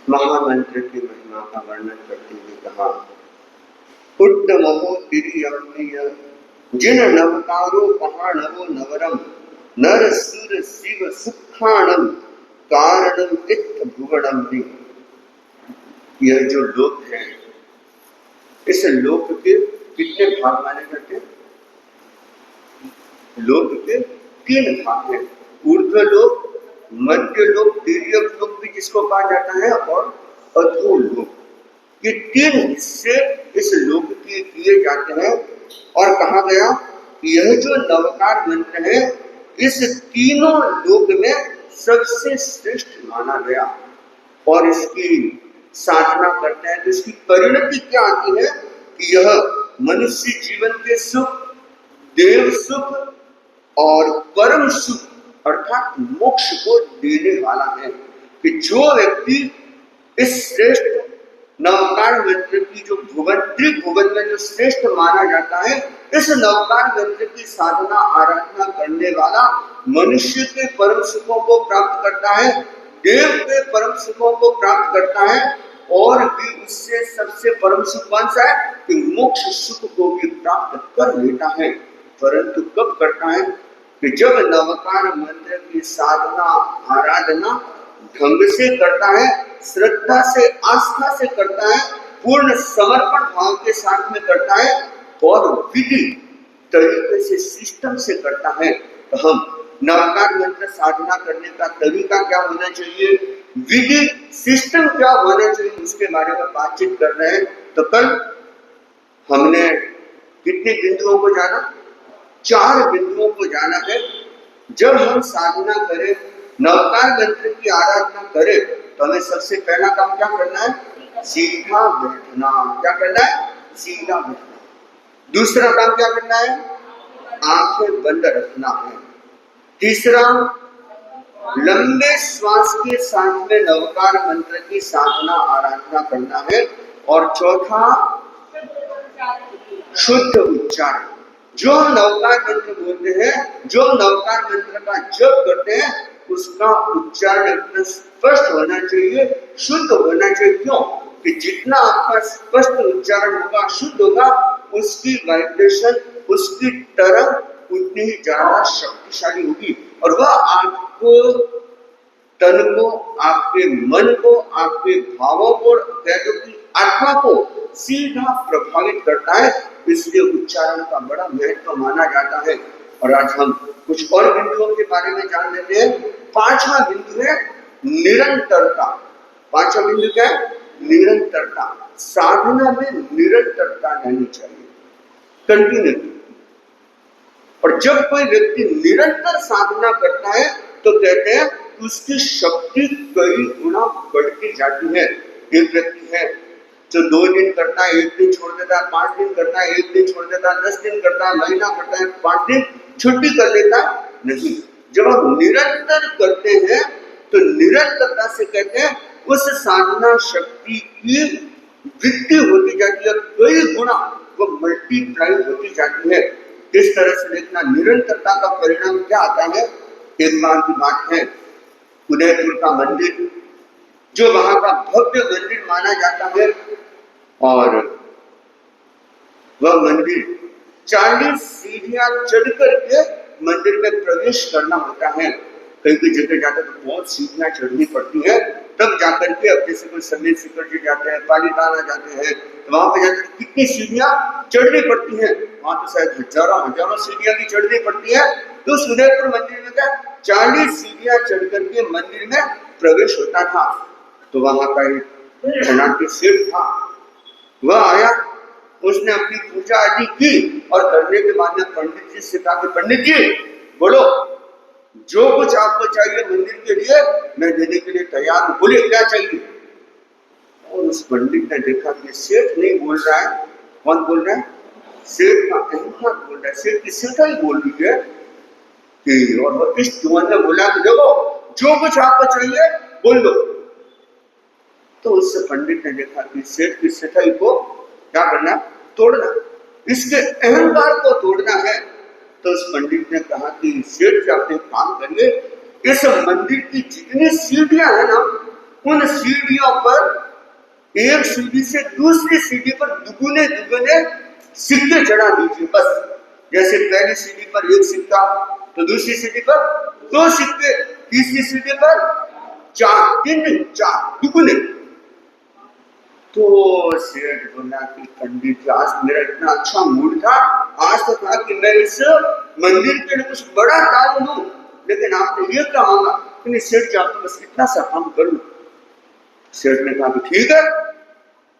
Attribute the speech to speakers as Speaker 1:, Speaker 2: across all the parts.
Speaker 1: महामंत्र की महिमा का वर्णन करते हुए कहा, उड्डमहो तिर्यम्प्रिय जिन नवकारो पहाणवो नवरम नर सुर शिव सुखाणम कारणम इत्थ भुवनम नि। यह जो लोक है, इस लोक के कितने भाग माने जाते हैं? लोक के 3 भाग हैं, ऊर्ध्व लोक, मध्य लोक, तिर्यक लोक भी जिसको कहा जाता है, और अधो लोक। ये 3 हिस्से इस लोक के किए जाते हैं। और कहा गया यह जो नवकार मंत्र है, इस तीनों लोक में सबसे श्रेष्ठ माना गया। और इसकी साधना करते हैं तो इसकी परिणति क्या आती है कि यह मनुष्य जीवन के सुख, देव सुख और परम सुख अर्थात मोक्ष को देने वाला है। कि जो व्यक्ति इस श्रेष्ठ नवकार मंत्र की जो भुवन, त्रिभुवन में जो श्रेष्ठ माना जाता है, इस नवकार मंत्र की साधना आराधना करने वाला मनुष्य के परम सुखों को प्राप्त करता है, देव के परम सुखों को प्राप्त करता है, और भी उससे सबसे परम सुख कौन सा है कि मोक्ष सुख को भी प्राप्त कर लेता है। परंतु कब करता है कि जब नवकार मंत्र की साधना आराधना ढंग से करता है, श्रद्धा से, आस्था से करता है, पूर्ण समर्पण भाव के साथ में करता है, और विधि तरीके से, सिस्टम से करता है। तो हम नवकार मंत्र साधना करने का तरीका क्या होना चाहिए, विधि सिस्टम क्या होना चाहिए, उसके बारे में बातचीत कर रहे हैं। तो कल हमने कितने बिंदुओं को जाना? 4 बिंदुओं को जाना है। जब हम साधना करें, नवकार मंत्र की आराधना करें, तो हमें सबसे पहला काम क्या करना है? सीधा बैठना। क्या करना है? सीधा बैठना। दूसरा काम क्या करना है? आंखें बंद रखना है। तीसरा, लंबे श्वास के साथ में नवकार मंत्र की साधना आराधना करना है। और चौथा, शुद्ध उच्चारण। जो नवकार मंत्र बोलते हैं, जो नवकार मंत्र का जप करते हैं, उसका उच्चारण एकदम स्पष्ट होना चाहिए, शुद्ध होना चाहिए। क्यों? कि जितना आपका स्पष्ट उच्चारण होगा, शुद्ध होगा, उसकी वाइब्रेशन, उसकी तरंग उतनी ही ज्यादा शक्तिशाली होगी, और वह आपको, तन को, आपके मन को, आपके भावों को, कह दो कि आत्मा को सीधा प्रभावित करता है। इसलिए उच्चारण का बड़ा महत्व माना जाता है। और आज हम कुछ और बिंदुओं के बारे में जान लेते हैं। 5वां बिंदु है निरंतरता। 5वां बिंदु क्या है? निरंतरता। साधना में निरंतरता रहनी चाहिए, कंटिन्यूटी। और जब कोई व्यक्ति निरंतर साधना करता है तो कहते हैं उसकी शक्ति कई गुना बढ़ती जाती है। एक व्यक्ति है जो 2 दिन करता है, 1 दिन छोड़ देता है, 5 दिन करता है, 1 दिन छोड़ देता है, 10 दिन करता है, महीना करता है, 5 दिन छुट्टी कर लेता है। नहीं, जब हम निरंतर करते हैं तो निरंतरता से कहते हैं उस साधना शक्ति की वृद्धि होती जाती है, कई गुना वो मल्टीप्लाई होती जाती है। किस तरह से देखना, निरंतरता का परिणाम क्या आता है? एक बार की बात है, उदयपुर का मंदिर, जो वहां का भव्य मंदिर माना जाता है, और वह मंदिर 40 सीढ़ियां चढ़ करके मंदिर में प्रवेश करना होता है। कई कई जगह जाकर तो बहुत सीढ़ियां चढ़नी पड़ती है, तब जाकर के, अब जैसे कोई संदेश शिखर जी जाते हैं, पालीताना जाते हैं, तो वहां पे जाकर कितनी सीढ़ियां चढ़नी पड़ती हैं? वहां तो शायद हजारों सीढ़ियां भी चढ़नी पड़ती है। तो उस उदयपुर मंदिर में क्या 40 सीढ़ियां चढ़ करके मंदिर में प्रवेश होता था। तो वहां का एक धनाढ्य सेठ था, वह आया, उसने अपनी पूजा आदि की, और करने के बाद में पंडित जी से कहा कि पंडित जी बोलो, जो कुछ आपको चाहिए मंदिर के लिए मैं देने के लिए तैयार हूं, बोले क्या चाहिए? और उस पंडित ने देखा कि सेठ नहीं बोल रहा है। कौन बोल रहा है? सेठ का अहंकार बोल रहा है, सेठ की सेठाई बोल रही है। कि और इस जुआन ने बोला कि देखो जो कुछ आपको चाहिए बोल दो। तो उससे पंडित ने देखा कि सेठ की सेठाई को क्या करना? तोड़ना, इसके अहंकार को तोड़ना है। तो उस पंडित ने कहा कि सेठ जी आप एक काम करिए, इस मंदिर की जितनी सीढ़ियां है ना, उन सीढ़ियों पर एक सीढ़ी से दूसरी सीढ़ी पर दुगुने दुगुने सिक्के चढ़ा दीजिए बस। जैसे पहली सीढ़ी पर एक सिक्का, तो दूसरी सीढ़ी पर दो सिक्के, तीसरी सीढ़ी पर चार, तीन चार दुगुने। तो सेठ बोला कि पंडित जी आज मेरा इतना अच्छा मूड था, आज तो था कि मैं इस मंदिर के लिए कुछ बड़ा दान दूं, लेकिन आपने ये कहा मांगा कि नहीं सेठ जी आप तो बस इतना सा काम कर लो। सेठ ने कहा कि ठीक है,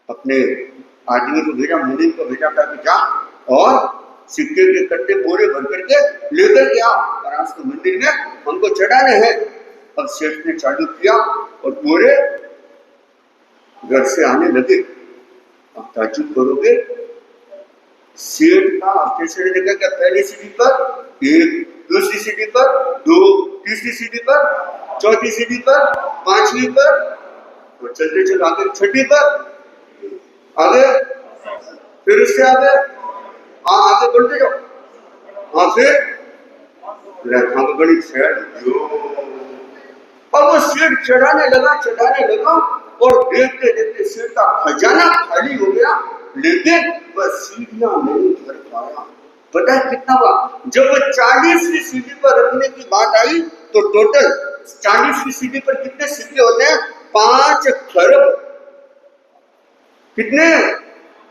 Speaker 1: अपने आदमी को भेजा, मुनीम को भेजा था कि जा और सिक्के के कट्टे बोरे भर करके लेकर के आओ और आज तो मंदिर में हमको चढ़ाने हैं। अब सेठ ने चालू किया और बोरे घर से आने लगे। अब ताज्जुब करोगे, सेठ का कैसे लगा क्या पहली सीढ़ी पर एक, दूसरी सीढ़ी पर दो, तीसरी सीढ़ी पर, चौथी सीढ़ी पर, पांचवी पर, और चलते चलो आगे छठी पर, आगे फिर उससे आगे आगे बढ़ते जाओ। हाँ फिर रेखा को बड़ी सेठ और वो सेठ चढ़ाने लगा और देखते देखते सेठ का खजाना खाली हो गया, लेकिन वह सीढ़ियां नहीं भर पाया। पता है कितना हुआ? जब वो 40वीं सीढ़ी पर रखने की बात आई तो टोटल 40वीं सीढ़ी पर कितने सिक्के होते हैं? 5 खरब। कितने?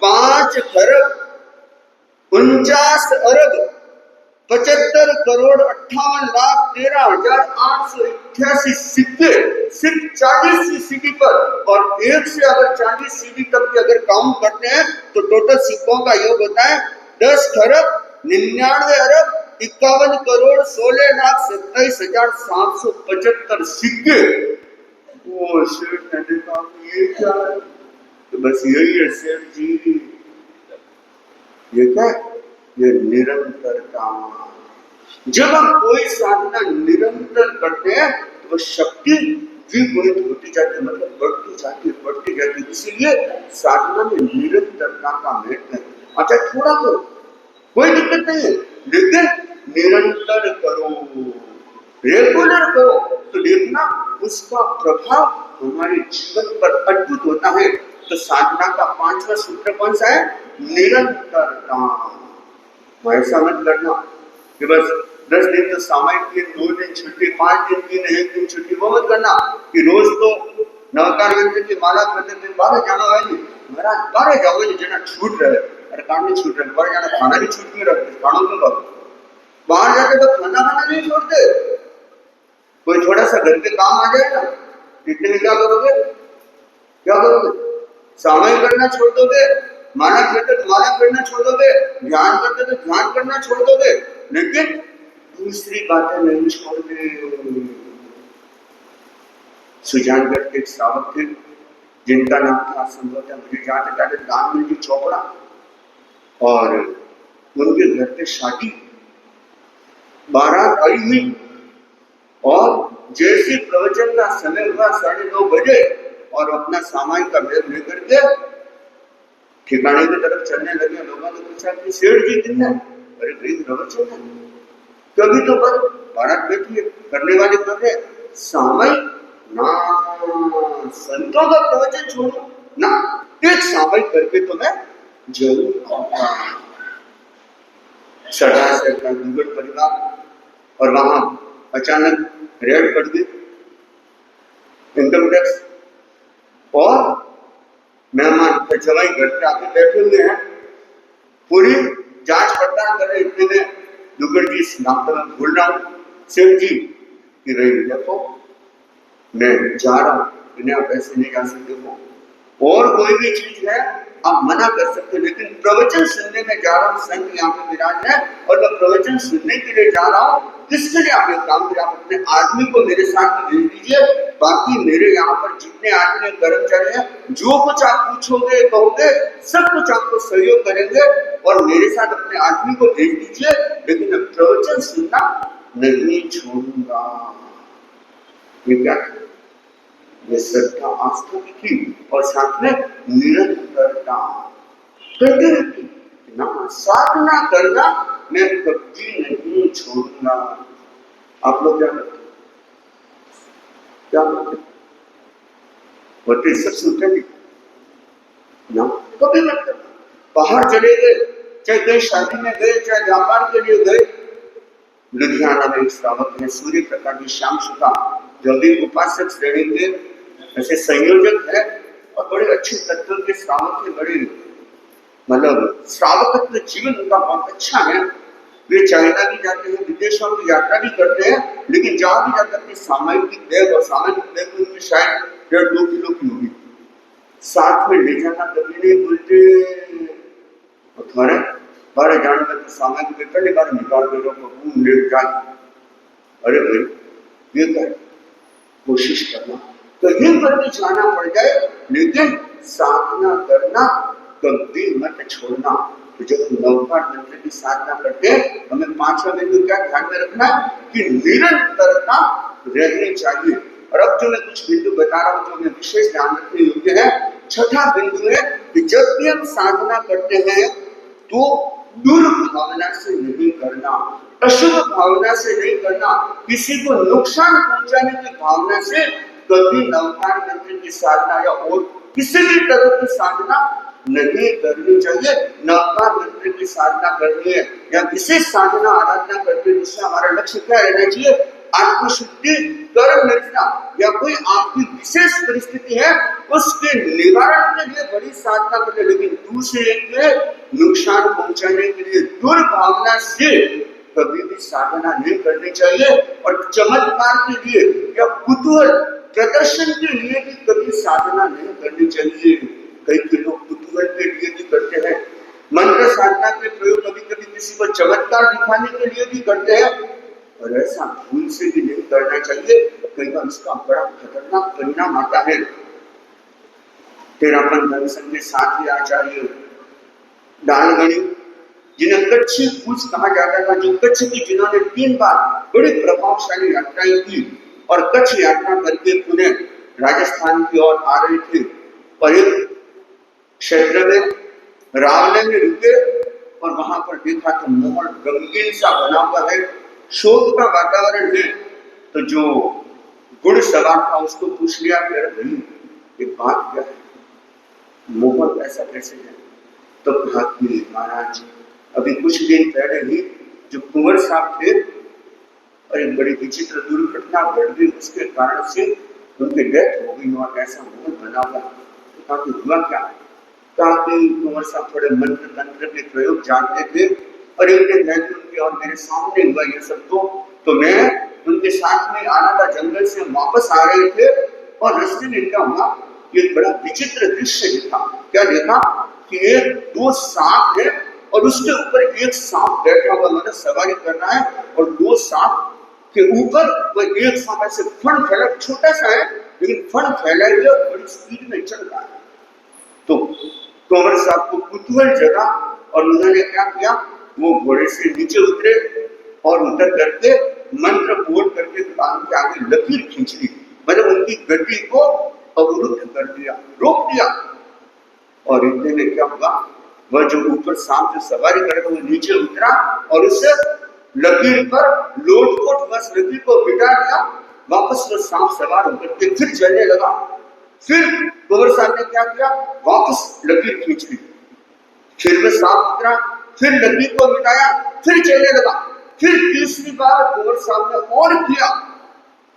Speaker 1: 5 खरब 49 अरब 75 करोड़ 58 लाख 13,888 सिक्के सिर्फ 40वीं सीढ़ी पर। और एक से अगर 40 सीढ़ी तक के अगर काउंट करते हैं तो टोटल सिक्कों का योग होता है 10 खरब 99 अरब 51 करोड़ 16 लाख 27,775 सिक्के। वो सेठ ने देखा ये क्या है? तो बस यही है सेठ जी, ये क्या? ये निरंतरता। जब हम कोई साधना निरंतर करते हैं तो वह शक्ति द्विगुणित होती जाती है, मतलब बढ़ती जाती है। इसीलिए साधना में निरंतरता का महत्व है। अच्छा थोड़ा करो कोई दिक्कत नहीं है, लेकिन निरंतर करो, रेगुलर करो, तो देखना उसका प्रभाव हमारे जीवन पर अद्भुत होता है। तो साधना का 5वां सूत्र कौन सा है? निरंतरता। ऐसा मत करना कि बस 10 दिन तो सामायिक दिन, 2 दिन छुट्टी, 5 दिन की, 1 दिन छुट्टी, वो मत करना कि रोज तो नवकार यंत्र की माला करते दिन बाहर जाना है महाराज, बाहर जाओगे जना छूट रहे। अरे काम नहीं छूट रहे, बाहर जाना, खाना भी छूट नहीं रहा, खाना क्यों करो? बाहर जाके तो खाना नहीं छोड़ते, कोई थोड़ा सा घर के काम आ जाएगा, इतने में क्या करोगे? सामायिक करना छोड़ दोगे, माला करते तो माला करना छोड़ दोगे, ध्यान करते तो ध्यान करना छोड़ दोगे, लेकिन दूसरी बातें नहीं छोड़ते। सुजानगढ़ के एक श्रावक थे जिनका नाम था संभवतः मुझे जाते जाते दानवीर जी चोपड़ा, और उनके घर पे शादी, बारात आई हुई, और जैसे प्रवचन का समय हुआ 9:30 बजे और अपना सामान का बैग लेकर के ठिकाने की तरफ चलने लगे। लोगों ने पूछा कि सेठ जी कितने? अरे भाई प्रवचन है, कभी तो पर बारात बैठी है, करने वाले कर रहे सामाई ना, संतों का प्रवचन छोड़ो ना, एक सामाई करके तो मैं जरूर आऊंगा। सटाशर का दुर्गढ़ परिवार, और वहां अचानक रेड पड़ गई इनकम टैक्स, और मेहमान जवाई घर पे आके बैठे हुए हैं, पूरी जांच पड़ताल कर रहे। इतने में दुर्गढ़ जी नाम तो मैं भूल रहा हूँ, सेठ जी कि रही देखो मैं जा रहा हूँ, इन्हें आप ऐसे नहीं जा सकते हो, और कोई भी चीज है आप मना कर सकते, लेकिन प्रवचन सुनने में जा रहा हूँ, संत यहाँ पे विराज है और मैं प्रवचन सुनने के लिए जा रहा हूँ, किसके लिए आप एक काम करें, आप अपने आदमी को मेरे साथ में भेज दीजिए, बाकी मेरे यहाँ पर जितने आदमी कर्मचारी हैं, जो कुछ आप पूछोगे कहोगे सब कुछ आपको सहयोग करेंगे, और मेरे साथ अपने आदमी को भेज दीजिए, लेकिन प्रवचन सुनना नहीं छोड़ूंगा। ये क्या? ये श्रद्धा आस्था की थी, और साथ में निरंतरता, कंटिन्यूटी ना, साधना करना मैं कभी नहीं छोड़ूंगा। आप लोग क्या करते? क्या करते? बोलते सब सुनते नहीं, ना, कभी मत करना। बाहर चले गए, चाहे कहीं शादी में गए, चाहे व्यापार के लिए गए, लुधियाना में एक श्रावक है सूर्य प्रकाश श्याम सुता, जो भी उपासक श्रेणी के ऐसे संयोजक है और बड़े अच्छे तत्व के श्रावक के, बड़े मतलब श्रावकत्व जीवन उनका बहुत अच्छा है। वे चाइना भी जाते हैं, विदेशों की यात्रा भी करते हैं, लेकिन जहां भी जाकर अपनी सामयिक बैग, और सामयिक बैग उनकी शायद 1.5-2 किलो की होगी, साथ में ले जाना कभी नहीं बोलते। बारह जाने में तो सामयिक बैग पहले बार निकाल दे रहा ले जाए। अरे भाई ये क्या कोशिश करना, कहीं पर भी जाना पड़ जाए, लेकिन साधना करना कभी मत छोड़ना। तो जब नवकार मंत्र की साधना करते हैं, हमें 5वां बिंदु क्या ध्यान में रखना कि निरंतरता रहनी चाहिए। और अब जो मैं कुछ बिंदु बता रहा हूं, जो हमें विशेष ध्यान रखने योग्य है। छठा बिंदु है कि जब भी हम साधना करते हैं तो दुर्भावना से नहीं करना, अशुभ भावना से नहीं करना, किसी को नुकसान पहुंचाने की भावना से कभी नवकार मंत्र की साधना या और किसी भी तरह की साधना नहीं करनी चाहिए। नवकार मंत्र की साधना करनी है या विशेष साधना आराधना करते हैं, जिससे हमारा लक्ष्य क्या रहना चाहिए, आत्मशुद्धि, कर्म निर्जना, या कोई आपकी विशेष परिस्थिति है उसके निवारण के लिए बड़ी साधना करते, लेकिन दूसरे के नुकसान पहुंचाने के लिए दुर्भावना से कभी भी साधना नहीं करनी चाहिए। और चमत्कार के लिए या कुतूहल प्रदर्शन के लिए भी कभी साधना नहीं करनी चाहिए। कई लोग कुतूहल के लिए भी करते हैं, मंत्र साधना के प्रयोग कभी कभी किसी को चमत्कार दिखाने के लिए भी करते हैं, और ऐसा भूल से भी नहीं करना चाहिए, कई बार इसका बड़ा खतरनाक परिणाम आता है। तेरापन धर्म संघ के साथी आचार्य दानगणी, जिन्हें कच्ची पूछ कहा जाता था, जो कच्छ की जिन्होंने 3 बार बड़ी प्रभावशाली यात्राएं की और कच्छ यात्रा करके पुणे राजस्थान की ओर आ रहे थे, और एक क्षेत्र में रावले में रुके और वहां पर देखा तो महल गमगीन सा बना हुआ है, शोक का वातावरण है। तो जो गुड़ सवार था उसको पूछ लिया, भाई ये बात क्या है, मोहर ऐसा कैसे है? तो कहा कि महाराज अभी कुछ दिन पहले ही जो कुंवर साहब थे और एक बड़ी विचित्र दुर्घटना घट गई, उसके कारण से उनकी डेथ हो गई और ऐसा मोहर बना हुआ। तो कहा कि हुआ क्या? कहा कि कुंवर साहब थोड़े मंत्र तंत्र के प्रयोग जानते थे और एक दिन उनके और मेरे सामने हुआ ये सब। तो मैं उनके साथ में आना था, जंगल से वापस आ रहे थे और रास्ते में क्या हुआ कि एक बड़ा विचित्र दृश्य देखा। क्या देखा कि एक 2 सांप है और उसके ऊपर एक सांप बैठा हुआ, मतलब सवारी कर रहा है, और 2 सांप के ऊपर वो एक सांप ऐसे फण फैला, छोटा सा है लेकिन फण फैला हुआ बड़ी स्पीड में चल रहा है। तो कुंवर साहब को कुतूहल जगा और उन्होंने क्या किया, वो घोड़े से नीचे उतरे और उतर करके मंत्र बोल करके दुकान के आगे लकीर खींच ली, मतलब उनकी गति को अवरुद्ध कर दिया, रोक दिया। और इतने में क्या हुआ, वह जो ऊपर सांप जो सवारी कर रहा था वो नीचे उतरा और उस लकीर पर लोटपोट बस लकीर को मिटा दिया। वापस वो सांप सवार होकर के फिर चलने लगा। फिर कुंवर साहब ने क्या किया, वापस लकीर खींच ली, फिर वह सांप उतरा, फिर लकीर को मिटाया, फिर चलने लगा। फिर तीसरी बार कुंवर साहब ने और किया,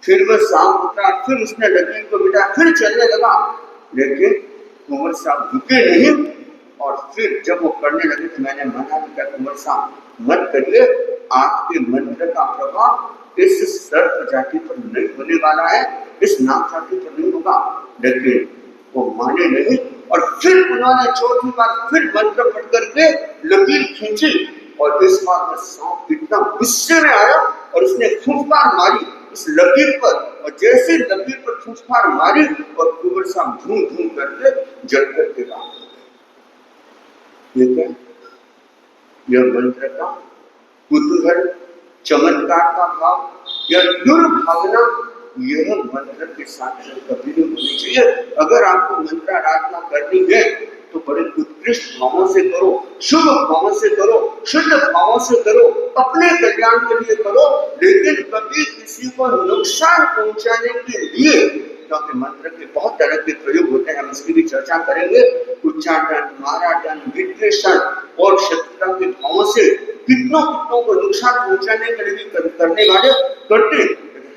Speaker 1: फिर वह सांप उतरा, फिर उसने लकीर को मिटाया, फिर चलने लगा, लेकिन कुंवर साहब रुके नहीं। और फिर जब वो करने लगे तो मैंने मना किया, कुंवर साहब मत करिए, आपके मंत्र का प्रभाव इस सर्प जाति पर नहीं होने वाला है, इस नाग जाति पर नहीं होगा। लेकिन वो माने नहीं और फिर उन्होंने चौथी बार फिर मंत्र पढ़ करके लकीर खींची और इस बार सांप इतना गुस्से में आया और उसने फुफकार मारी उस लकीर पर, और जैसे लकीर पर फुफकार मारी और कुंवर साहब धूम धूम करके जल करके रहा। यह मंत्र का कुतूहल, चमत्कार का भाव या दुर्भावना, यह मंत्र के साथ कभी नहीं होनी चाहिए। अगर आपको मंत्र आराधना करनी है तो बड़े उत्कृष्ट भावों से करो, शुभ भावों से करो, शुद्ध भावों से करो, अपने कल्याण के लिए करो, लेकिन कभी किसी को नुकसान पहुंचाने के लिए क्योंकि मंत्र के बहुत तरह के प्रयोग होते हैं, हम इसकी भी चर्चा करेंगे। उच्चाटन, माराटन, विद्वेषण और शत्रुता के भावों से कितनों कितनों को नुकसान पहुंचाने के लिए करने वाले करते,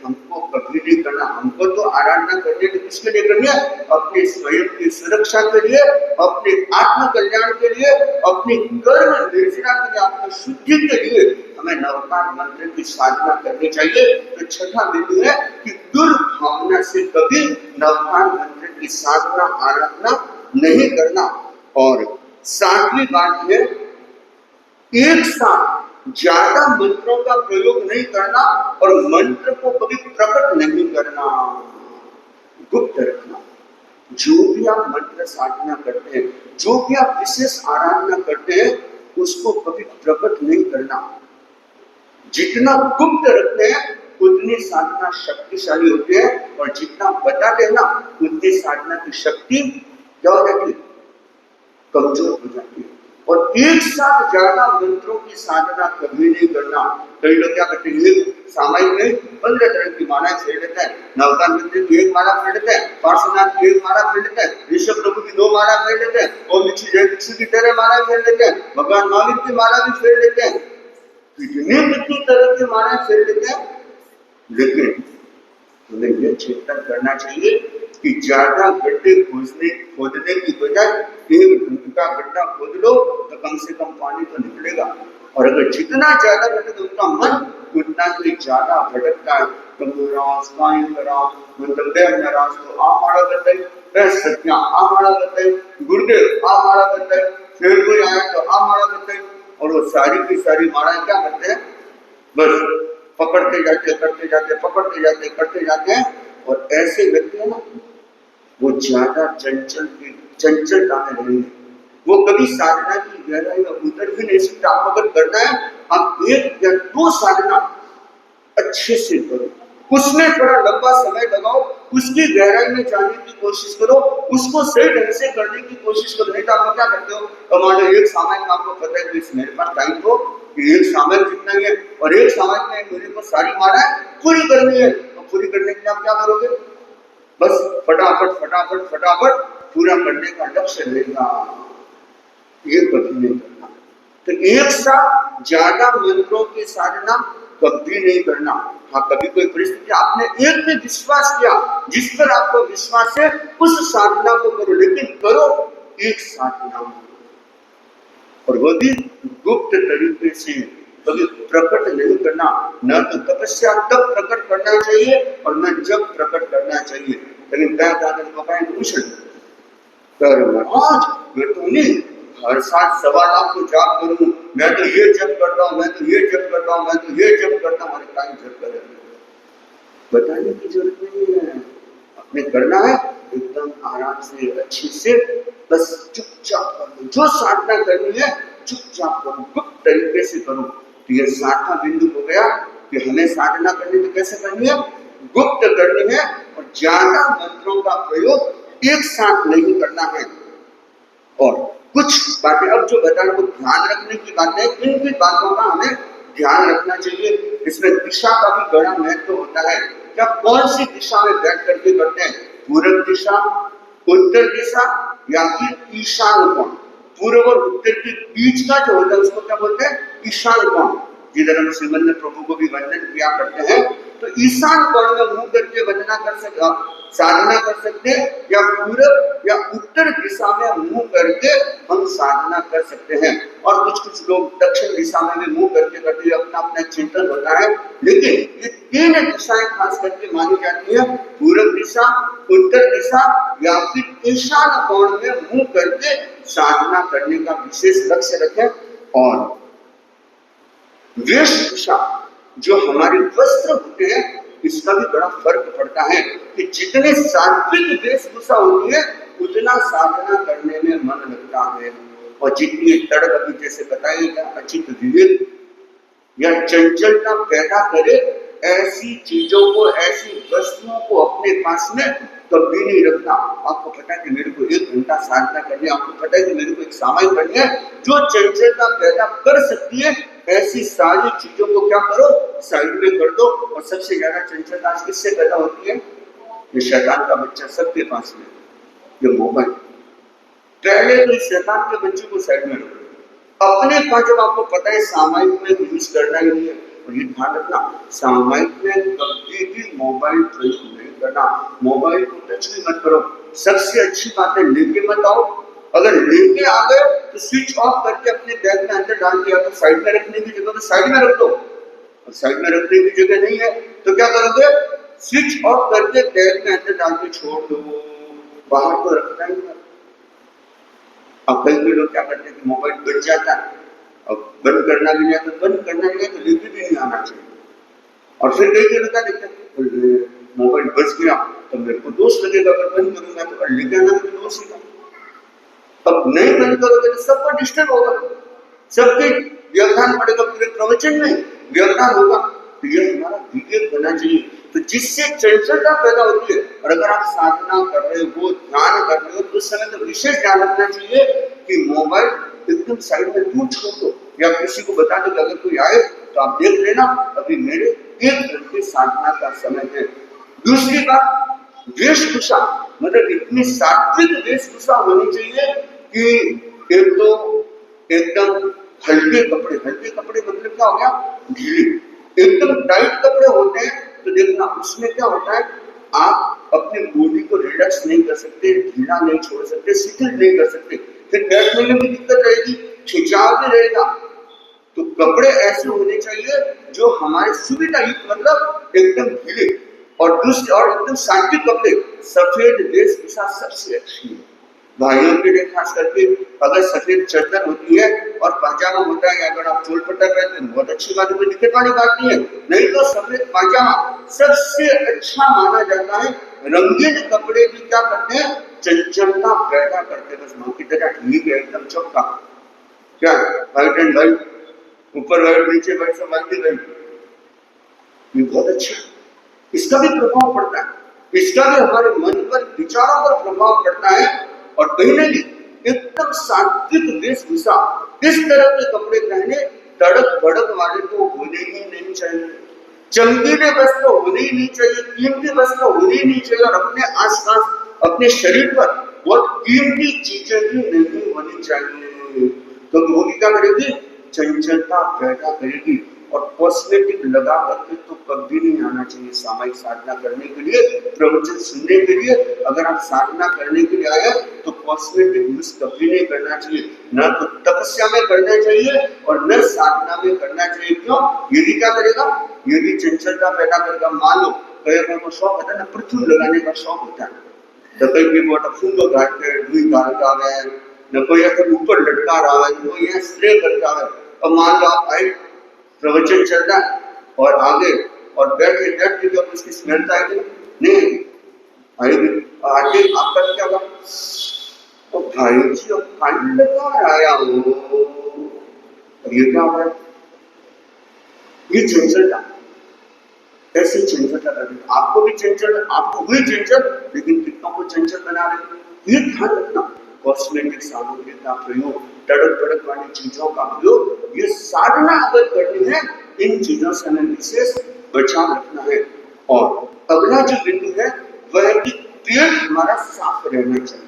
Speaker 1: हमको कभी नहीं करना। हमको तो आराधना करने के किसके लिए करनी है? अपने स्वयं की सुरक्षा के लिए, अपने आत्म कल्याण के लिए, अपनी कर्म निर्जरा के लिए, आत्म शुद्धि के लिए हमें नवकार मंत्र की साधना करनी चाहिए। तो छठा बिंदु है कि दुर्भावना से कभी नवकार मंत्र की साधना आराधना नहीं करना। और सातवीं बात है, एक साथ ज्यादा मंत्रों का प्रयोग नहीं करना और मंत्र को कभी प्रकट नहीं करना, गुप्त रखना। जो भी आप मंत्र साधना करते हैं, जो भी आप विशेष आराधना करते हैं, उसको कभी प्रकट नहीं करना। जितना गुप्त रखते हैं उतनी साधना शक्तिशाली होती है, और जितना बताते हैं ना उतनी साधना की शक्ति क्या हो जाती है? कमजोर हो जाती है। और एक साथ ज्यादा मंत्रों की साधना कभी नहीं करना। कई लोग क्या करते हैं, सामायिक में 15 तरह की मालाएं फेर लेते हैं, नवकार मंत्र की एक माला फेर लेते हैं, पार्श्वनाथ की एक माला फेर लेते हैं, ऋषभ प्रभु की 2 माला फेर लेते हैं, और नीचे जय दीक्षित की 13 माला फेर लेते हैं, भगवान महावीर की माला भी फेर लेते हैं। कितनी तरह की मालाएं फेर लेते हैं। लेकिन हमें यह चिंतन करना चाहिए कि ज्यादा गड्ढे खोदने की बजाय एक का गड्ढा खोद लो तो कम से कम पानी तो निकलेगा। और अगर जितना ज्यादा गड्ढे तो उनका मन उतना ही ज्यादा भटकता है। तो माड़ा करते हैं, सत्या आ माड़ा करते हैं, गुरुदेव आ माड़ा करते हैं, फिर कोई आए तो आ माड़ा करते हैं। और वो सारी की सारी माड़ाएं क्या करते हैं? बस पकड़ते जाते, करते जाते, पकड़ते जाते, करते जाते हैं। और ऐसे व्यक्ति है ना, वो ज्यादा चंचलता में रहेंगे, वो कभी साधना की गहराई में उतर भी नहीं सकता। आप अगर करना है, आप 1 या 2 साधना अच्छे से करो, उसमें थोड़ा लंबा समय लगाओ, उसकी गहराई में जाने की कोशिश करो, उसको सही ढंग से करने की कोशिश करो। नहीं तो आप क्या करते हो, हमारे एक सामायिक आपको पता है कि मेरे पास टाइम तो एक सामायिक जितना ही है, और एक सामायिक में मेरे को सारी मालाएं पूरी करनी है। तो पूरी करने के लिए आप क्या करोगे? बस फटाफट फटाफट फटाफट पूरा करने का लक्ष्य रहेगा, ये कभी नहीं करना। तो एक साथ ज्यादा मंत्रों की साधना कभी नहीं करना। हाँ, कभी कोई परिस्थिति आपने एक में विश्वास किया, जिस पर आपको विश्वास है, उस साधना को करो, लेकिन करो एक साधना, और वो भी गुप्त तरीके से, कभी प्रकट नहीं करना। न तो तपस्या तब प्रकट करना चाहिए और न जब प्रकट करना चाहिए। लेकिन क्या दादा बताएं, कुछ मैं तो नहीं हर साल 1.25 लाख को जाप करूं, मैं तो ये जप करता हूं, मैं तो ये जप करता हूं, मैं तो ये जप करता हूं। अरे टाइम जप करें, बताने की जरूरत नहीं है। अपने करना है एकदम आराम से, अच्छे से, बस चुपचाप करो। जो साधना करनी है चुपचाप करो, गुप्त तरीके से करो। तो ये 7वां बिंदु हो गया कि हमें साधना करनी तो कैसे करनी है? गुप्त करनी है, और ज्यादा मंत्रों का प्रयोग एक साथ नहीं करना है। और कुछ बातें अब जो बताना, वो ध्यान रखने की बातें, किन किन बातों का हमें ध्यान रखना चाहिए। इसमें दिशा का भी बड़ा महत्व होता है। क्या कौन सी दिशा में बैठ करके करते हैं? पूर्व दिशा, उत्तर दिशा, या फिर ईशान कोण? पूर्व और उत्तर के बीच का जो होता है उसको क्या बोलते हैं? ईशान कोण। जिधर हम श्रीमंत प्रभु को भी वंदन किया करते हैं, तो ईशान कोण में मुंह करके वंदना कर सकते, साधना कर सकते हैं, या पूर्व या उत्तर दिशा में मुंह करके हम साधना कर सकते हैं। और कुछ लोग दक्षिण दिशा में भी मुंह करके करते हैं, अपना अपना चिंतन होता है। लेकिन ये 3 दिशाएं खास करके मानी जाती है, पूर्व दिशा, उत्तर दिशा, या फिर ईशान कोण में मुंह करके साधना करने का विशेष लक्ष्य रखें। और वेशभूषा, जो हमारे वस्त्र होते हैं, इसका भी बड़ा फर्क पड़ता है कि जितने सात्विक वेशभूषा होती है उतना साधना करने में मन लगता है। और जितनी तड़क, अभी जैसे बताइएगा, अचित विवेक या चंचलता पैदा करे, ऐसी चीजों को, ऐसी वस्तुओं को अपने पास में कभी नहीं रखना। आपको पता है कि मेरे को 1 घंटा साधना करनी है, आपको पता है कि मेरे को एक सामायिक करनी है जो चंचलता पैदा कर सकती है, ऐसी सारी चीजों को क्या करो, साइड में कर दो। और सबसे ज्यादा चंचलता किससे पैदा होती है? ये शैतान का बच्चा सबके पास में, ये मोबाइल। पहले तो इस शैतान के बच्चे को साइड में रखो, अपने पास जब आपको पता है सामायिक में यूज करना ही नहीं है, और ये ध्यान रखना सामायिक में कभी भी मोबाइल प्रयोग नहीं करना, मोबाइल को टच भी मत करो। सबसे अच्छी बात है लेके मत आओ, अगर लेके आ गए तो स्विच ऑफ करके अपने बैग में अंदर डाल दिया, तो साइड में रखने की जगह तो साइड में रख दो, और साइड में रखने की जगह नहीं है तो क्या करोगे, स्विच ऑफ करके बैग में अंदर डाल के छोड़ दो, बाहर तो रखना ही है। अब कई भी लोग क्या करते हैं कि मोबाइल बच जाता है, अब बंद करना भी नहीं है तो बंद करना नहीं है तो लेके भी नहीं आना चाहिए, और फिर कई लोग क्या देखते हैं मोबाइल बच गया तो मेरे को दोष लगेगा, अगर बंद करूंगा तो लेके आना भी दोष ही था। अब नहीं बंद करोगे तो सबका डिस्टर्ब होगा, सबके व्यवधान पड़ेगा, पूरे प्रवचन में व्यवधान होगा, तो ये हमारा विवेक होना चाहिए, तो जिससे चंचलता पैदा होती है। और अगर आप साधना कर रहे हो, ध्यान कर रहे हो, तो उस समय तो विशेष ध्यान रखना चाहिए कि मोबाइल एकदम साइड में दूर छोड़ दो, या किसी को बता दो कि अगर कोई आए तो आप देख लेना अभी मेरे 1 घंटे साधना का समय है। दूसरी बात, वेशभूषा, मतलब इतनी सात्विक वेशभूषा होनी चाहिए कि एक तो एकदम हल्के कपड़े मतलब क्या हो गया, ढीले, एकदम टाइट कपड़े होते हैं तो देखना उसमें क्या होता है, आप अपने बॉडी को रिलैक्स नहीं कर सकते, ढीला नहीं छोड़ सकते, शिथिल नहीं कर सकते, फिर बैठने में भी दिक्कत रहेगी, खिंचाव भी रहेगा। तो कपड़े ऐसे होने चाहिए जो हमारे सुविधा युक्त, मतलब एकदम ढीले, और दूसरे और एकदम सात्विक कपड़े, सफेद वेशभूषा सबसे अच्छी है भाइयों के लिए, खास करके अगर सफेद चद्दर होती है और पाजामा होता है, अगर आप चोलपट्टा पहनते हैं बहुत अच्छी बात है, कोई दिक्कत वाली बात नहीं है, नहीं तो सफेद पाजामा सबसे अच्छा माना जाता है। रंगीन कपड़े भी क्या करते हैं, चंचलता पैदा करते हैं, बस मां की तरह ठीक है, एकदम चौका, क्या व्हाइट एंड व्हाइट, ऊपर व्हाइट नीचे व्हाइट, सब व्हाइट, ये बहुत अच्छा, इसका भी प्रभाव पड़ता है, इसका भी हमारे मन पर, विचारों पर प्रभाव पड़ता है। और कहीं ना कहीं एकदम सात्विक वेशभूषा, इस तरह के कपड़े पहने, तड़क भड़क वाले तो होने ही नहीं चाहिए, चमकीले वस्त्र होने ही नहीं चाहिए, कीमती वस्त्र होने ही नहीं चाहिए, और अपने आसपास अपने शरीर पर बहुत कीमती चीजें भी नहीं होनी चाहिए, तो वो क्या करेगी, चंचलता पैदा करेगी। और कॉस्मेटिक लगा करके तो कभी नहीं आना चाहिए सामायिक साधना करने के लिए, प्रवचन सुनने के लिए। अगर आप साधना करने के लिए आए तो कॉस्मेटिक यूज कभी नहीं करना चाहिए, न तो तपस्या में करना चाहिए और न साधना में करना चाहिए। क्यों, ये भी क्या करेगा, ये भी चंचलता पैदा करेगा। मान लो कई को शौक होता है ना, परफ्यूम लगाने का शौक होता है, तो कई भी बहुत फूल को घाटते रुई डालता है, न कोई ऐसा ऊपर लटका रहा है, कोई यहाँ स्प्रे करता है। और मान लो आप आए, प्रवचन चल रहा है और आगे और बैठे बैठे जब उसकी स्मेल आएगी नहीं आएगी, आगे आपका क्या होगा, तो भाई जी अब पानी लगा आया हो, ये क्या हो रहा है, ये चंचलता, ऐसे चंचलता करनी, आपको भी चंचल, आपको हुई चंचल, लेकिन कितनों को चंचल बना रहे, ये ध्यान रखना। कॉस्मेटिक सामग्री का प्रयोग, तड़क भड़क वाली चीजों का प्रयोग, ये साधना अगर करनी है, इन चीजों से हमें विशेष बचाव रखना है। और अगला जो बिंदु है वह है कि पेट हमारा साफ रहना चाहिए।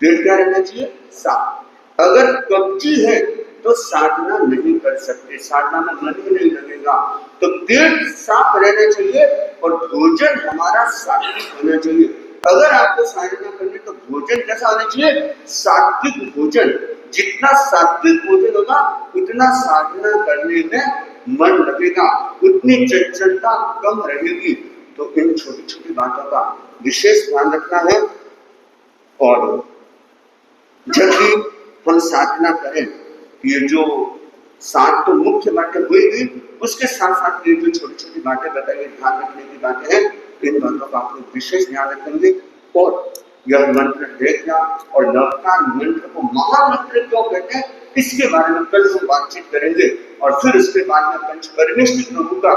Speaker 1: पेट क्या रहना चाहिए, साफ। अगर कब्जी है तो साधना नहीं कर सकते, साधना में मन ही नहीं लगेगा। तो पेट साफ रहना चाहिए और भोजन हमारा सात्विक होना चाहिए। अगर आपको साधना करनी तो भोजन कैसा होना चाहिए, सात्विक भोजन। जितना सात्विक भोजन होगा उतना साधना करने में मन लगेगा, उतनी चंचलता कम रहेगी। तो इन छोटी छोटी बातों का विशेष ध्यान रखना है। और जब भी हम साधना करें, ये जो 7 तो मुख्य बातें हुई थी, उसके साथ साथ ये जो छोटी छोटी बातें बताइए, ध्यान रखने की बातें हैं, इन बातों का आप लोग विशेष ध्यान रखेंगे। और यह मंत्र देखना और नवकार मंत्र को महामंत्र क्यों कहते हैं, इसके बारे में कल हम बातचीत करेंगे। और फिर उसके बाद में पंचपरमेष्ठ प्रभु का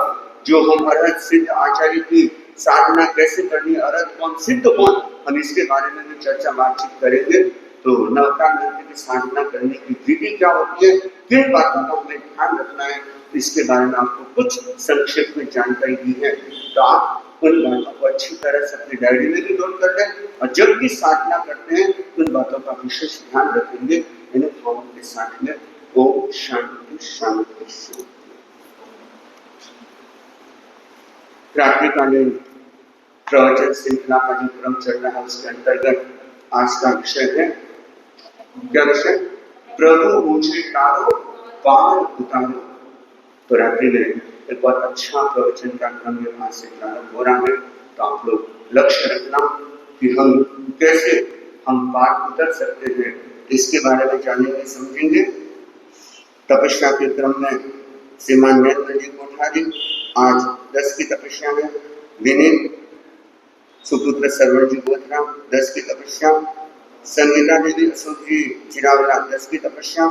Speaker 1: जो हम अरहत सिद्ध आचार्य की साधना कैसे करनी, अरहत कौन सिद्ध कौन, हम इसके बारे में भी चर्चा बातचीत करेंगे। तो नवकार मंत्र की साधना करने की विधि क्या होती है, किन बातों का हमें ध्यान रखना है, इसके बारे में आपको कुछ संक्षेप में जानकारी दी है। तो आप उन बातों को अच्छी तरह से अपनी डायरी में भी नोट कर लें और जब भी साधना करते हैं उन बातों का विशेष ध्यान रखेंगे। इन भावों के साथ में ओम शांति शांति शांति। रात्रिकालीन प्रवचन श्रृंखला का जो क्रम चल रहा है उसके अंतर्गत आज का विषय है, क्या विषय? प्रभु मुझे तारो पार उतारो। तो रात्रि में एक बहुत अच्छा प्रवचन का क्रम यहाँ से प्रारंभ हो रहा है। तो आप लोग लक्ष्य रखना कि हम कैसे हम पार उतर सकते हैं, इसके बारे में जानेंगे समझेंगे। तपस्या के क्रम में श्रीमान नरेंद्र जी कोठारी आज 10 की तपस्या में, विनीत सुपुत्र सरवण जी बोधरा 10 की तपस्या, संगीता देवी अशोक जी चिरावला 10 की तपस्या,